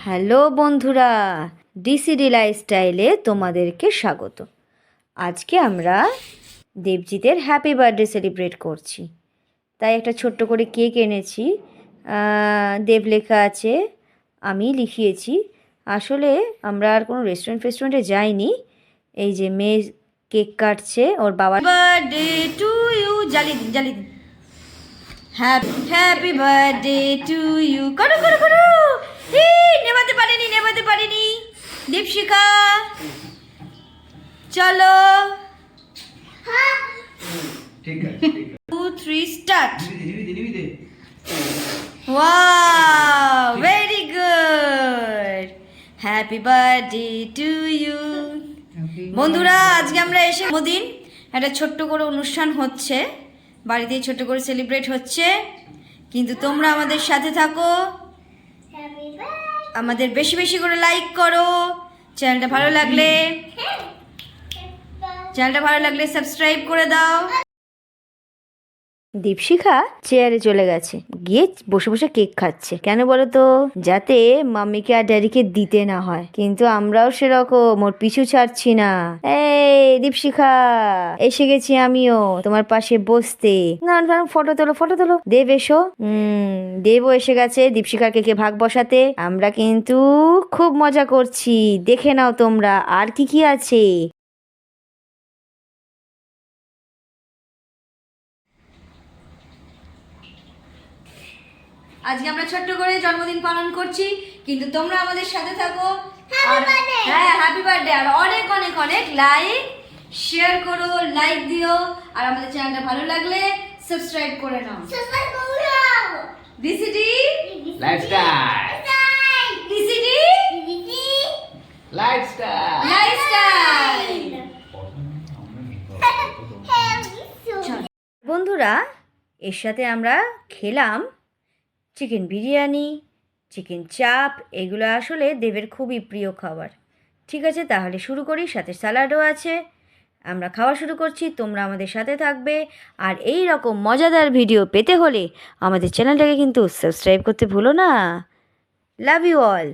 Hello বন্ধুরা, DCD লাইফস্টাইলে তোমাদেরকে স্বাগত। আজকে আমরা দেবজিতের হ্যাপি বার্থডে সেলিব্রেট করছি, তাই একটা ছোট্ট করে কেক এনেছি। দেব লেখা আছে, আমি লিখিয়েছি। আসলে আমরা আর কোনো রেস্টুরেন্টে যাইনি। এই যে মেয়ে কেক কাটছে, ওর বাবা। বার্থডে টু ইউ, জ্বালিয়ে দিন জ্বালিয়ে দিন। হ্যাপি বার্থডে টু ইউ, করো করো করো। নেভাতে পারিনি দীপশিখা, চলো। ঠিক আছে 2 3 start. Wow, very good. Happy birthday to you. বন্ধুরা, আজকে আমরা এসে দিন একটা ছোট্ট করে অনুষ্ঠান হচ্ছে, বাড়িতেই ছোট্ট করে সেলিব্রেট হচ্ছে, কিন্তু তোমরা আমাদের সাথে থাকো, আমাদের বেশি বেশি করে লাইক করো। চ্যানেলটা ভালো লাগলে সাবস্ক্রাইব করে দাও। দীপশিখা চেয়ারে চলে গেছে, গিয়ে বসে বসে কেক খাচ্ছে। কেন বলো তো? যাতে মাম্মিকে আর ড্যাডিকে দিতে না হয়। কিন্তু আমরাও সেরকম ওর পিছু ছাড়ছি না। এই দীপশিখা, এসে গেছি আমিও তোমার পাশে বসতে। না, ফটো তোলো। দেব এসো। দেবও এসে গেছে দীপশিখার কেকে ভাগ বসাতে। আমরা কিন্তু খুব মজা করছি, দেখে নাও তোমরা আর কি কি আছে। আজকে আমরা ছোট্ট করে জন্মদিন পালন করছি, কিন্তু তোমরা আমাদের সাথে থাকো। আর হ্যাঁ, হ্যাপি বার্থডে। আর অনেক অনেক অনেক লাইক শেয়ার করো, লাইক দিও। আর আমাদের চ্যানেলটা ভালো লাগলে সাবস্ক্রাইব করে নাও। DCD lifestyle, DCD lifestyle. বন্ধুরা, এর সাথে আমরা খেলাম চিকেন বিরিয়ানি, চিকেন চাপ। এগুলো আসলে দেবের খুবই প্রিয় খাবার। ঠিক আছে, তাহলে শুরু করি। সাথে স্যালাডও আছে। আমরা খাওয়া শুরু করছি, তোমরা আমাদের সাথে থাকবে। আর এই রকম মজাদার ভিডিও পেতে হলে আমাদের চ্যানেলটাকে কিন্তু সাবস্ক্রাইব করতে ভুলো না। Love you all.